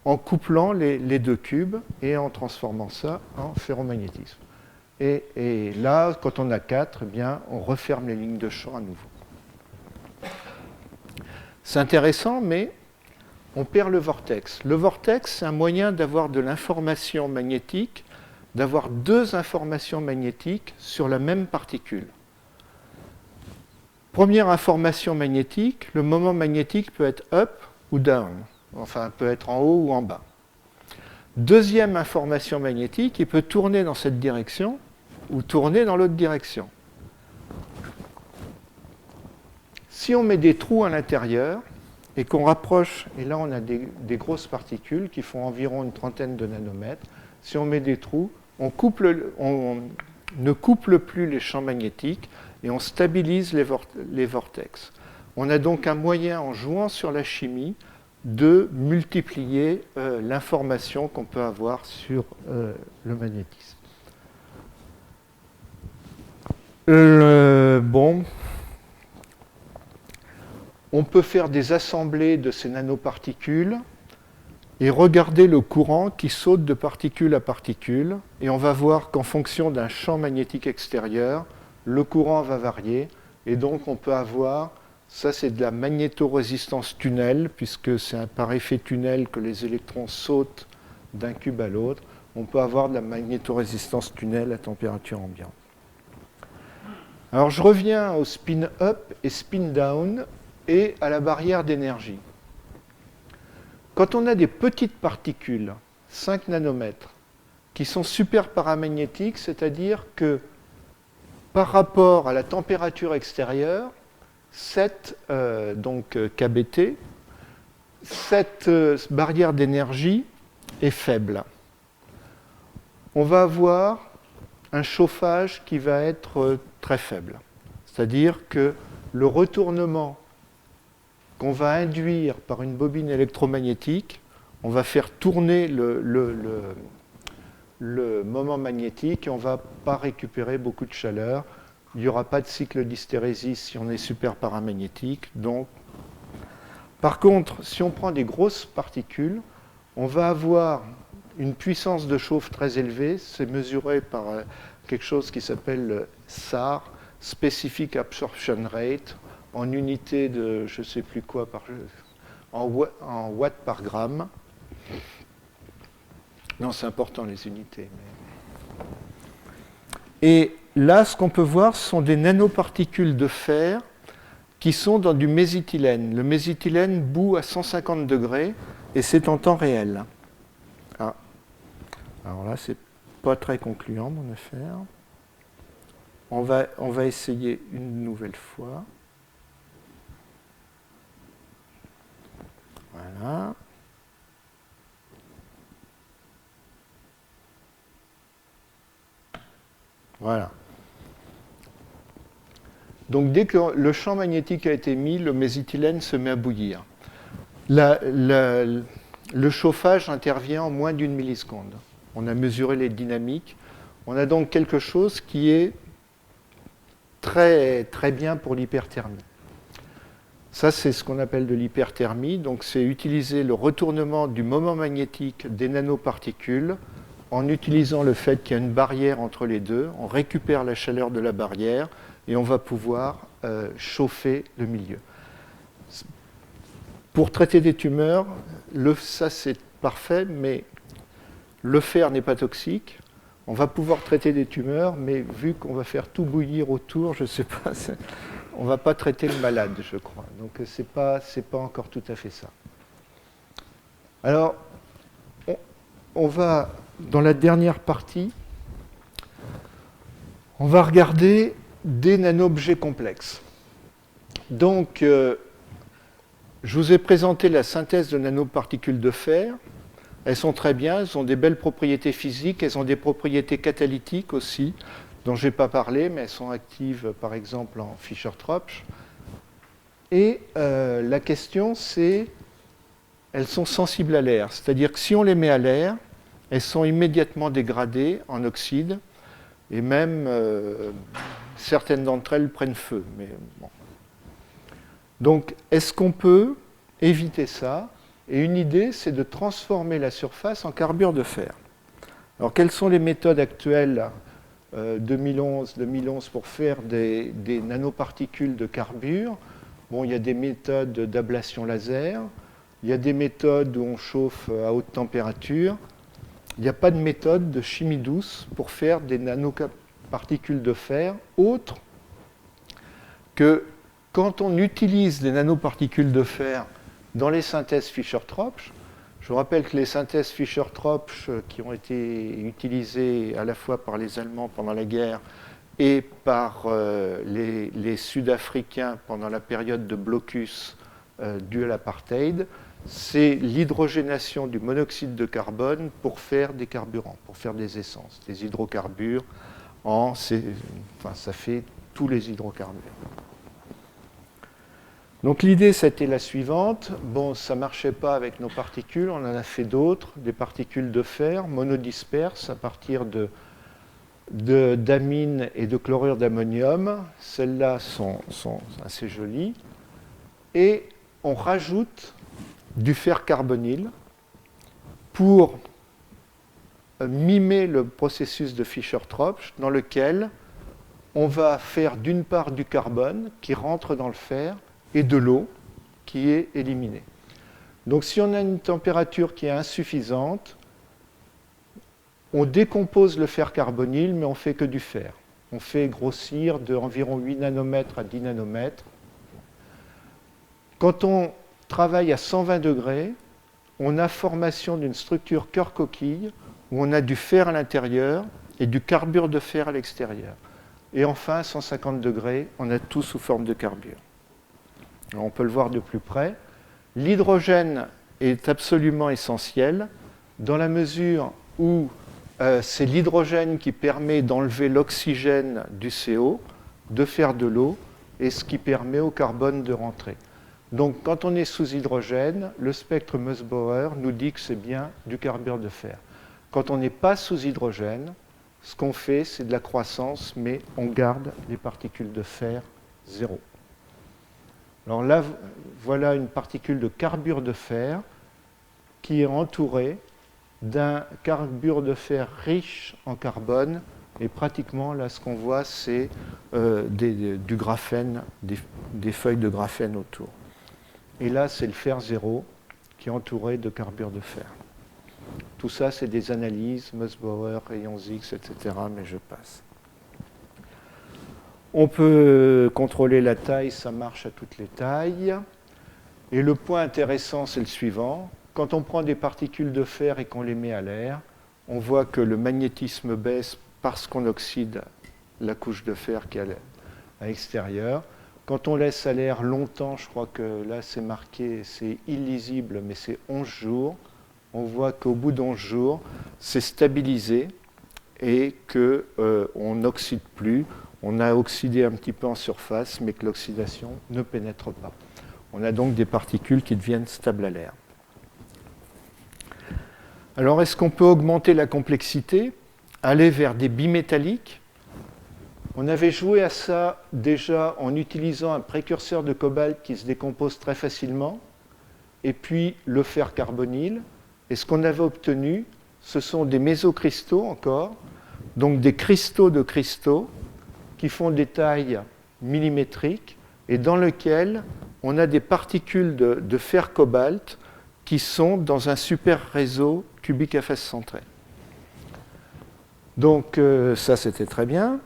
en couplant les deux cubes et en transformant ça en ferromagnétisme. Et là, quand on a 4, eh bien, on referme les lignes de champ à nouveau. C'est intéressant, mais on perd le vortex. Le vortex, c'est un moyen d'avoir de l'information magnétique, d'avoir deux informations magnétiques sur la même particule. Première information magnétique, le moment magnétique peut être up ou down. Enfin, peut être en haut ou en bas. Deuxième information magnétique, il peut tourner dans cette direction ou tourner dans l'autre direction. Si on met des trous à l'intérieur et qu'on rapproche, et là on a des grosses particules qui font environ une trentaine de nanomètres, si on met des trous, on ne couple plus les champs magnétiques et on stabilise les vortex. On a donc un moyen, en jouant sur la chimie, de multiplier l'information qu'on peut avoir sur le magnétisme. Bon, on peut faire des assemblées de ces nanoparticules et regarder le courant qui saute de particule à particule. Et on va voir qu'en fonction d'un champ magnétique extérieur, le courant va varier. Et donc on peut avoir, ça c'est de la magnétorésistance tunnel, puisque c'est par effet tunnel que les électrons sautent d'un cube à l'autre. On peut avoir de la magnétorésistance tunnel à température ambiante. Alors je reviens au spin up et spin down et à la barrière d'énergie. Quand on a des petites particules, 5 nanomètres, qui sont super paramagnétiques, c'est-à-dire que par rapport à la température extérieure, cette KBT, cette barrière d'énergie est faible. On va avoir un chauffage qui va être très faible. C'est-à-dire que le retournement qu'on va induire par une bobine électromagnétique, on va faire tourner le moment magnétique et on ne va pas récupérer beaucoup de chaleur. Il n'y aura pas de cycle d'hystérésis si on est super paramagnétique. Donc, par contre, si on prend des grosses particules, on va avoir une puissance de chauffe très élevée. C'est mesuré par quelque chose qui s'appelle le SAR, Specific Absorption Rate, en unité de je ne sais plus quoi, en watts par gramme. Non, c'est important les unités. Et là, ce qu'on peut voir, ce sont des nanoparticules de fer qui sont dans du mésithylène. Le mésithylène bout à 150 degrés et c'est en temps réel. Ah. Alors là, c'est pas très concluant mon affaire. On va essayer une nouvelle fois. Voilà. Voilà. Donc dès que le champ magnétique a été mis, le mésithylène se met à bouillir. Le chauffage intervient en moins d'une milliseconde. On a mesuré les dynamiques. On a donc quelque chose qui est très, très bien pour l'hyperthermie. Ça, c'est ce qu'on appelle de l'hyperthermie. Donc, c'est utiliser le retournement du moment magnétique des nanoparticules en utilisant le fait qu'il y a une barrière entre les deux. On récupère la chaleur de la barrière et on va pouvoir chauffer le milieu. Pour traiter des tumeurs, ça, c'est parfait, mais le fer n'est pas toxique. On va pouvoir traiter des tumeurs, mais vu qu'on va faire tout bouillir autour, je ne sais pas, on ne va pas traiter le malade, je crois. Donc, ce n'est pas encore tout à fait ça. Alors, on va, dans la dernière partie, on va regarder des nano-objets complexes. Donc, je vous ai présenté la synthèse de nanoparticules de fer. Elles sont très bien, elles ont des belles propriétés physiques, elles ont des propriétés catalytiques aussi, dont je n'ai pas parlé, mais elles sont actives par exemple en Fischer-Tropsch. Et la question c'est, elles sont sensibles à l'air, c'est-à-dire que si on les met à l'air, elles sont immédiatement dégradées en oxyde, et même certaines d'entre elles prennent feu. Mais bon. Donc est-ce qu'on peut éviter ça ? Et une idée, c'est de transformer la surface en carbure de fer. Alors, quelles sont les méthodes actuelles 2011 pour faire des nanoparticules de carbure? Bon, il y a des méthodes d'ablation laser, il y a des méthodes où on chauffe à haute température. Il n'y a pas de méthode de chimie douce pour faire des nanoparticules de fer autres que quand on utilise des nanoparticules de fer dans les synthèses Fischer-Tropsch, Je vous rappelle que les synthèses Fischer-Tropsch qui ont été utilisées à la fois par les Allemands pendant la guerre et par les Sud-Africains pendant la période de blocus due à l'apartheid, c'est l'hydrogénation du monoxyde de carbone pour faire des carburants, pour faire des essences, des hydrocarbures. Ça fait tous les hydrocarbures. Donc l'idée, c'était la suivante. Bon, ça ne marchait pas avec nos particules, on en a fait d'autres, des particules de fer monodisperses à partir d'amine et de chlorure d'ammonium. Celles-là sont assez jolies. Et on rajoute du fer carbonyle pour mimer le processus de Fischer-Tropsch dans lequel on va faire d'une part du carbone qui rentre dans le fer et de l'eau qui est éliminée. Donc si on a une température qui est insuffisante, on décompose le fer carbonyle, mais on ne fait que du fer. On fait grossir de environ 8 nanomètres à 10 nanomètres. Quand on travaille à 120 degrés, on a formation d'une structure cœur-coquille où on a du fer à l'intérieur et du carbure de fer à l'extérieur. Et enfin, à 150 degrés, on a tout sous forme de carbure. Alors, on peut le voir de plus près. L'hydrogène est absolument essentiel dans la mesure où c'est l'hydrogène qui permet d'enlever l'oxygène du CO, de faire de l'eau, et ce qui permet au carbone de rentrer. Donc quand on est sous hydrogène, le spectre Mössbauer nous dit que c'est bien du carbure de fer. Quand on n'est pas sous hydrogène, ce qu'on fait, c'est de la croissance, mais on garde les particules de fer zéro. Alors là, voilà une particule de carbure de fer qui est entourée d'un carbure de fer riche en carbone. Et pratiquement, là, ce qu'on voit, c'est du graphène, des feuilles de graphène autour. Et là, c'est le fer zéro qui est entouré de carbure de fer. Tout ça, c'est des analyses, Mössbauer, rayons X, etc., mais je passe. On peut contrôler la taille, ça marche à toutes les tailles. Et le point intéressant, c'est le suivant. Quand on prend des particules de fer et qu'on les met à l'air, on voit que le magnétisme baisse parce qu'on oxyde la couche de fer qui est à l'extérieur. Quand on laisse à l'air longtemps, je crois que là c'est marqué, c'est illisible, mais c'est 11 jours, on voit qu'au bout d'11 jours, c'est stabilisé et qu'on n'oxyde plus. On a oxydé un petit peu en surface, mais que l'oxydation ne pénètre pas. On a donc des particules qui deviennent stables à l'air. Alors, est-ce qu'on peut augmenter la complexité, aller vers des bimétalliques ? On avait joué à ça déjà en utilisant un précurseur de cobalt qui se décompose très facilement, et puis le fer carbonyle. Et ce qu'on avait obtenu, ce sont des mésocristaux encore, donc des cristaux de cristaux qui font des tailles millimétriques et dans lesquels on a des particules de fer cobalt qui sont dans un super réseau cubique à face centrée. Donc ça, c'était très bien.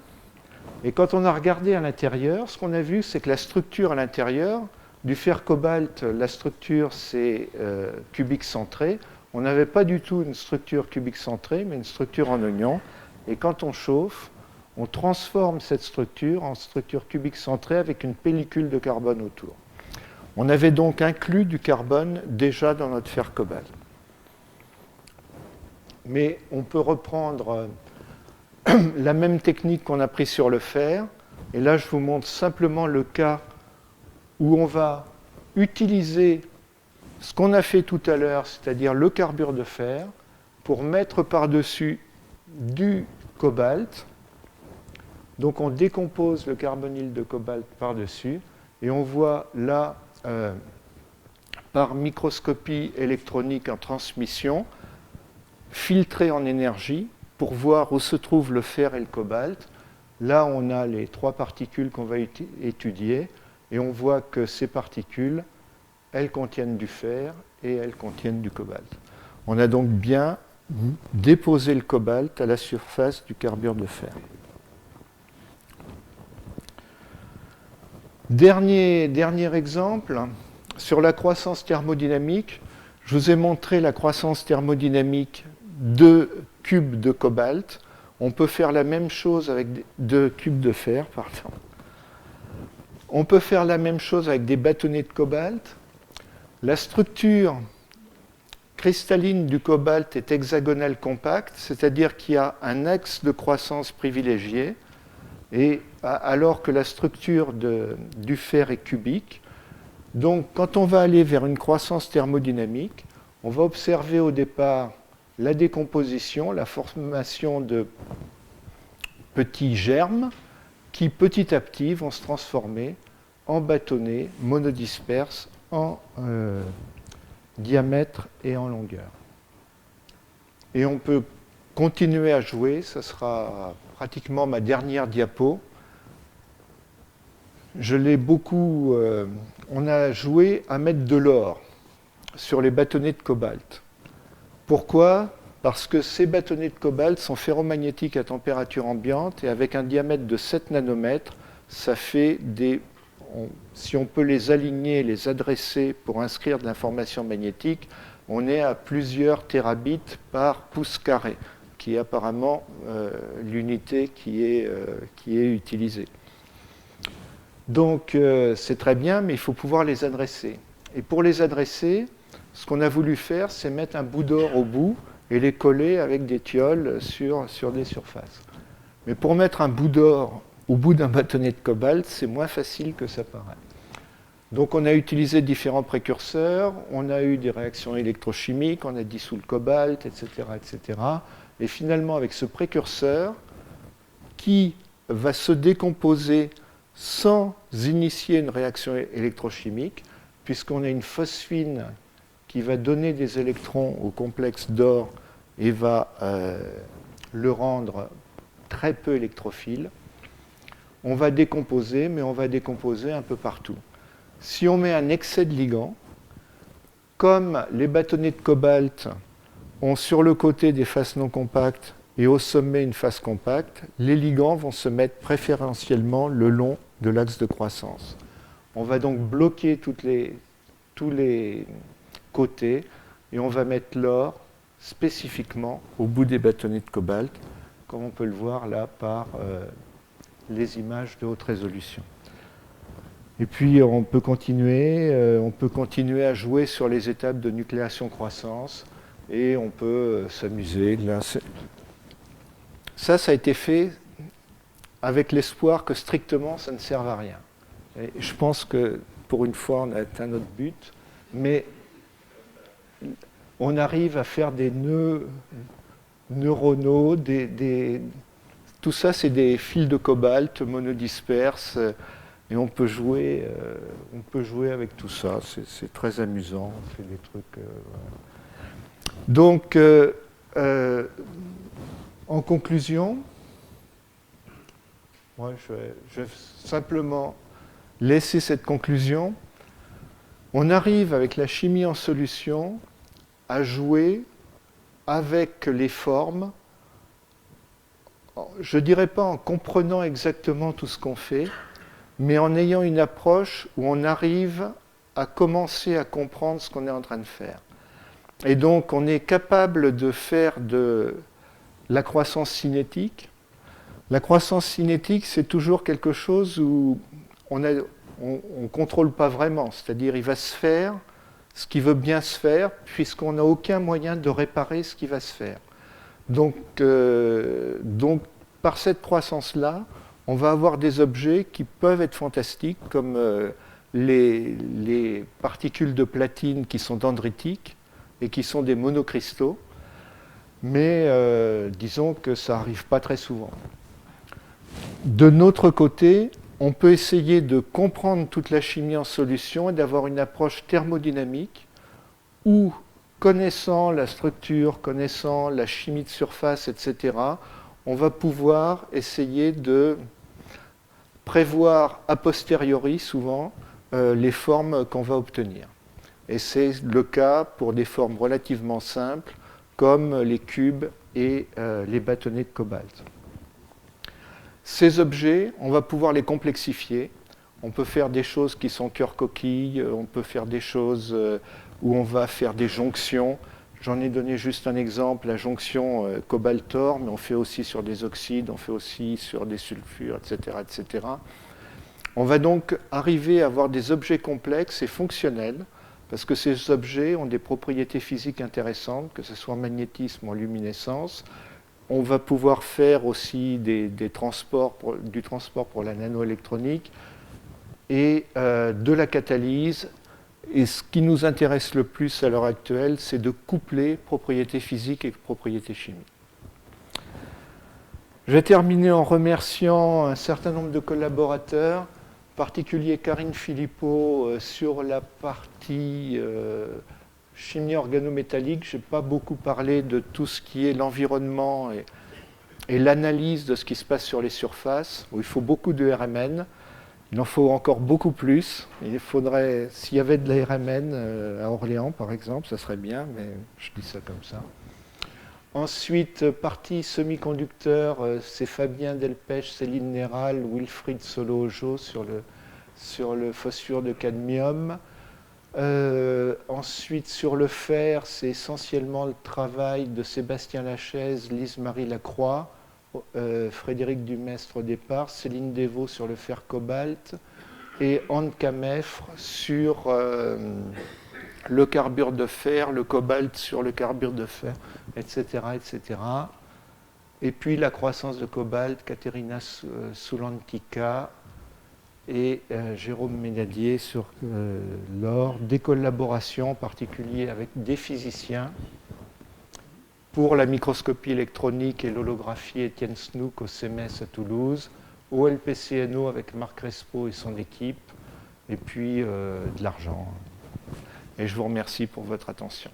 Et quand on a regardé à l'intérieur, ce qu'on a vu, c'est que la structure à l'intérieur, du fer cobalt, la structure, c'est cubique centré. On n'avait pas du tout une structure cubique centrée, mais une structure en oignon. Et quand on chauffe, on transforme cette structure en structure cubique centrée avec une pellicule de carbone autour. On avait donc inclus du carbone déjà dans notre fer cobalt. Mais on peut reprendre la même technique qu'on a prise sur le fer. Et là, je vous montre simplement le cas où on va utiliser ce qu'on a fait tout à l'heure, c'est-à-dire le carbure de fer, pour mettre par-dessus du cobalt. Donc on décompose le carbonyle de cobalt par-dessus, et on voit là, par microscopie électronique en transmission, filtrer en énergie pour voir où se trouvent le fer et le cobalt. Là, on a les trois particules qu'on va étudier, et on voit que ces particules, elles contiennent du fer et elles contiennent du cobalt. On a donc bien déposé le cobalt à la surface du carbure de fer. Dernier exemple, sur la croissance thermodynamique, Je vous ai montré la croissance thermodynamique de cubes de cobalt. On peut faire la même chose avec de cubes de fer, pardon. On peut faire la même chose avec des bâtonnets de cobalt. La structure cristalline du cobalt est hexagonale compacte, c'est-à-dire qu'il y a un axe de croissance privilégié, et alors que la structure du fer est cubique. Donc, quand on va aller vers une croissance thermodynamique, on va observer au départ la décomposition, la formation de petits germes qui, petit à petit, vont se transformer en bâtonnets monodisperses en diamètre et en longueur. Et on peut continuer à jouer, ce sera pratiquement ma dernière diapo. Je l'ai beaucoup... on a joué à mettre de l'or sur les bâtonnets de cobalt. Pourquoi ? Parce que ces bâtonnets de cobalt sont ferromagnétiques à température ambiante et avec un diamètre de 7 nanomètres, ça fait des... si on peut les aligner, les adresser pour inscrire de l'information magnétique, on est à plusieurs terabits par pouce carré, qui est apparemment l'unité qui est utilisée. Donc c'est très bien, mais il faut pouvoir les adresser. Et pour les adresser, ce qu'on a voulu faire, c'est mettre un bout d'or au bout et les coller avec des tioles sur des surfaces. Mais pour mettre un bout d'or au bout d'un bâtonnet de cobalt, c'est moins facile que ça paraît. Donc on a utilisé différents précurseurs, on a eu des réactions électrochimiques, on a dissous le cobalt, etc., etc. Et finalement, avec ce précurseur, qui va se décomposer sans initier une réaction électrochimique, puisqu'on a une phosphine qui va donner des électrons au complexe d'or et va le rendre très peu électrophile. On va décomposer, mais on va décomposer un peu partout. Si on met un excès de ligand, comme les bâtonnets de cobalt ont sur le côté des faces non compactes et au sommet une face compacte, les ligands vont se mettre préférentiellement le long de l'axe de croissance. On va donc bloquer tous les côtés et on va mettre l'or spécifiquement au bout des bâtonnets de cobalt, comme on peut le voir là par les images de haute résolution. Et puis on peut continuer à jouer sur les étapes de nucléation-croissance et on peut s'amuser. Là, ça a été fait avec l'espoir que strictement ça ne serve à rien. Et je pense que pour une fois on a atteint notre but, mais on arrive à faire des nœuds neuronaux, tout ça c'est des fils de cobalt monodisperses. Et on peut jouer avec tout ça, c'est très amusant, on fait des trucs. Donc, en conclusion, moi, je vais simplement laisser cette conclusion. On arrive avec la chimie en solution à jouer avec les formes, je ne dirais pas en comprenant exactement tout ce qu'on fait, mais en ayant une approche où on arrive à commencer à comprendre ce qu'on est en train de faire. Et donc, on est capable de faire de la croissance cinétique. La croissance cinétique, c'est toujours quelque chose où on ne contrôle pas vraiment. C'est-à-dire, il va se faire ce qui veut bien se faire, puisqu'on n'a aucun moyen de réparer ce qui va se faire. Donc par cette croissance-là, on va avoir des objets qui peuvent être fantastiques, comme les particules de platine qui sont dendritiques et qui sont des monocristaux, mais disons que ça n'arrive pas très souvent. De notre côté, on peut essayer de comprendre toute la chimie en solution et d'avoir une approche thermodynamique où, connaissant la structure, connaissant la chimie de surface, etc., on va pouvoir essayer de prévoir a posteriori souvent les formes qu'on va obtenir. Et c'est le cas pour des formes relativement simples comme les cubes et les bâtonnets de cobalt. Ces objets, on va pouvoir les complexifier. On peut faire des choses qui sont cœur-coquille, on peut faire des choses où on va faire des jonctions. J'en ai donné juste un exemple, la jonction cobalt-or, mais on fait aussi sur des oxydes, on fait aussi sur des sulfures, etc., etc. On va donc arriver à avoir des objets complexes et fonctionnels, parce que ces objets ont des propriétés physiques intéressantes, que ce soit en magnétisme ou en luminescence. On va pouvoir faire aussi du transport pour la nanoélectronique et de la catalyse. Et ce qui nous intéresse le plus à l'heure actuelle, c'est de coupler propriétés physiques et propriétés chimiques. Je vais terminer en remerciant un certain nombre de collaborateurs, en particulier Karine Philippot sur la partie chimie organométallique. Je n'ai pas beaucoup parlé de tout ce qui est l'environnement et l'analyse de ce qui se passe sur les surfaces, où il faut beaucoup de RMN. Il en faut encore beaucoup plus. Il faudrait, s'il y avait de la RMN à Orléans, par exemple, ça serait bien, mais je dis ça comme ça. Ensuite, partie semi-conducteur, c'est Fabien Delpech, Céline Néral, Wilfried Solo-Ojo sur le phosphure de cadmium. Ensuite, sur le fer, c'est essentiellement le travail de Sébastien Lachaise, Lise-Marie Lacroix, Frédéric Dumestre au départ, Céline Devaux sur le fer cobalt et Anne Cameffre sur le carbure de fer, le cobalt sur le carbure de fer, etc., etc. Et puis la croissance de cobalt, Caterina Soulantica et Jérôme Ménadier sur l'or, des collaborations en particulier avec des physiciens pour la microscopie électronique et l'holographie, Étienne Snouk au CMS à Toulouse, au LPCNO avec Marc Respo et son équipe, et puis de l'argent. Et je vous remercie pour votre attention.